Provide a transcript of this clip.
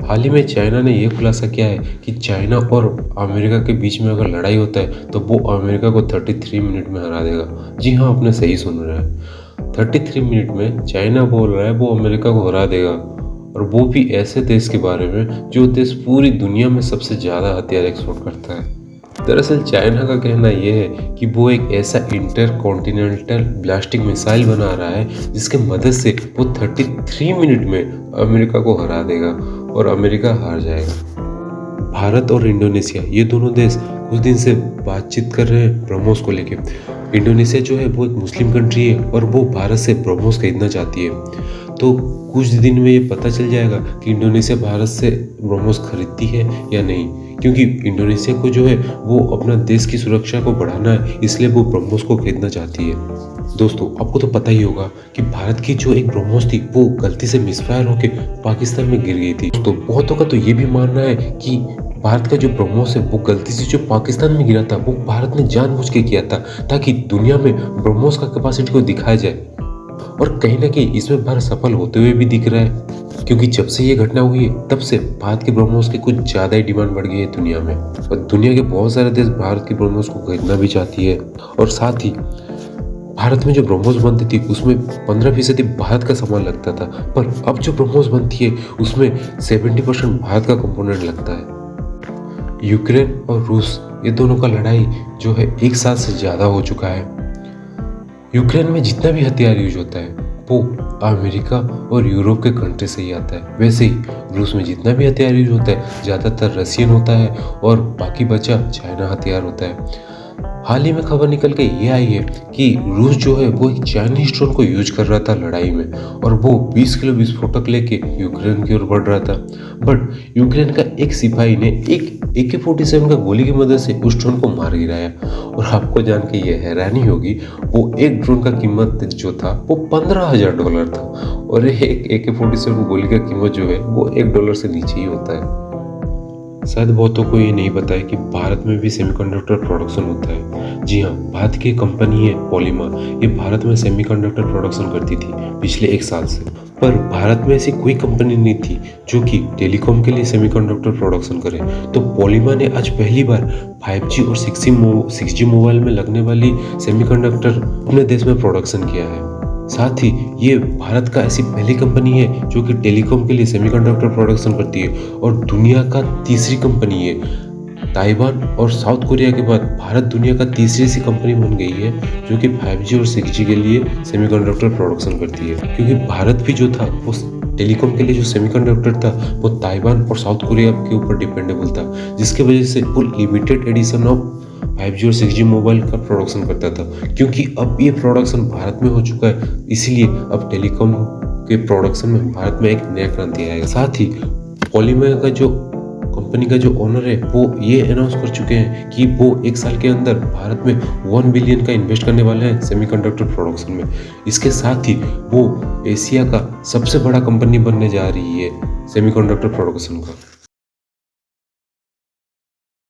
हाल ही में चाइना ने यह खुलासा किया है कि चाइना और अमेरिका के बीच में अगर लड़ाई होता है तो वो अमेरिका को 33 मिनट में हरा देगा। जी हाँ, आपने सही सुन रहा है, 33 मिनट में चाइना बोल रहा है वो अमेरिका को हरा देगा, और वो भी ऐसे देश के बारे में जो देश पूरी दुनिया में सबसे ज़्यादा हथियार एक्सपोर्ट करता है। दरअसल चाइना का कहना यह है कि वो एक ऐसा इंटर कॉन्टिनेंटल ब्लास्टिक मिसाइल बना रहा है जिसके मदद से वो 33 मिनट में अमेरिका को हरा देगा और अमेरिका हार जाएगा। भारत और इंडोनेशिया ये दोनों देश कुछ दिन से बातचीत कर रहे हैं ब्रह्मोस को लेके। इंडोनेशिया जो है वो एक मुस्लिम कंट्री है और वो भारत से ब्रह्मोस खरीदना चाहती है। तो कुछ दिन में ये पता चल जाएगा कि इंडोनेशिया भारत से ब्रह्मोस खरीदती है या नहीं, क्योंकि इंडोनेशिया को जो है वो अपना देश की सुरक्षा को बढ़ाना है, इसलिए वो ब्रह्मोस को खरीदना चाहती है। दोस्तों, आपको तो पता ही होगा कि भारत की जो एक ब्रह्मोस थी वो गलती से मिसफायर होकर पाकिस्तान में गिर गई थी। तो बहुतों का तो ये भी मानना है कि भारत का जो ब्रह्मोस है वो गलती से जो पाकिस्तान में गिरा था वो भारत ने जानबूझ के किया था, ताकि दुनिया में ब्रह्मोस का कैपेसिटी को दिखाया जाए। और कहीं ना कहीं इसमें भारत सफल होते हुए भी दिख रहा है, क्योंकि जब से ये घटना हुई है तब से भारत के ब्रह्मोस की कुछ ज़्यादा ही डिमांड बढ़ गई है दुनिया में, और दुनिया के बहुत सारे देश भारत के ब्रह्मोस को खरीदना भी चाहती है। और साथ ही भारत में जो ब्रह्मोस बनती थी उसमें 15% भारत का सामान लगता था, पर अब जो ब्रह्मोस बनती है उसमें 70% भारत का कंपोनेंट लगता है। यूक्रेन और रूस ये दोनों का लड़ाई जो है 1 साल से ज़्यादा हो चुका है। यूक्रेन में जितना भी हथियार यूज होता है वो अमेरिका और यूरोप के कंट्री से ही आता है। वैसे ही रूस में जितना भी हथियार यूज होता है ज़्यादातर रशियन होता है और बाकी बचा चाइना हथियार होता है। हाल ही में खबर निकल के ये आई है कि रूस जो है वो एक चाइनीज ड्रोन को यूज कर रहा था लड़ाई में, और वो 20 किलो विस्फोटक लेके यूक्रेन की ओर बढ़ रहा था। बट यूक्रेन का एक सिपाही ने एक AK-47 का गोली की मदद से उस ड्रोन को मार गिराया। और आपको जान के ये हैरानी होगी, वो एक ड्रोन का कीमत जो था वो $15,000 था, और एक AK-47 गोली का कीमत जो है वो $1 से नीचे ही होता है। शायद बहुतों को ये नहीं पता है कि भारत में भी सेमीकंडक्टर प्रोडक्शन होता है। जी हाँ, भारत की कंपनी है पॉलीमर, ये भारत में सेमीकंडक्टर प्रोडक्शन करती थी पिछले 1 साल से। पर भारत में ऐसी कोई कंपनी नहीं थी जो कि टेलीकॉम के लिए सेमीकंडक्टर प्रोडक्शन करे। तो पॉलीमर ने आज पहली बार 5G और 6G मोबाइल में लगने वाली सेमीकंडक्टर अपने देश में प्रोडक्शन किया है। साथ ही ये भारत का ऐसी पहली कंपनी है जो कि टेलीकॉम के लिए सेमीकंडक्टर प्रोडक्शन करती है, और दुनिया का तीसरी कंपनी है। ताइवान और साउथ कोरिया के बाद भारत दुनिया का तीसरी ऐसी कंपनी बन गई है जो कि 5G और 6G के लिए सेमीकंडक्टर प्रोडक्शन करती है। क्योंकि भारत भी जो था वो टेलीकॉम के लिए जो सेमीकंडक्टर था वो ताइवान और साउथ कोरिया के ऊपर डिपेंडेबल था, जिसकी वजह से वो लिमिटेड एडिशन ऑफ 5G और 6G मोबाइल का प्रोडक्शन करता था। क्योंकि अब ये प्रोडक्शन भारत में हो चुका है, इसीलिए अब टेलीकॉम के प्रोडक्शन में भारत में एक नया क्रांति आएगा। साथ ही पॉलीमर का जो कंपनी का जो ओनर है वो ये अनाउंस कर चुके हैं कि वो 1 साल के अंदर भारत में 1 बिलियन का इन्वेस्ट करने वाले हैं सेमीकंडक्टर प्रोडक्शन में। इसके साथ ही वो एशिया का सबसे बड़ा कंपनी बनने जा रही है सेमीकंडक्टर प्रोडक्शन का।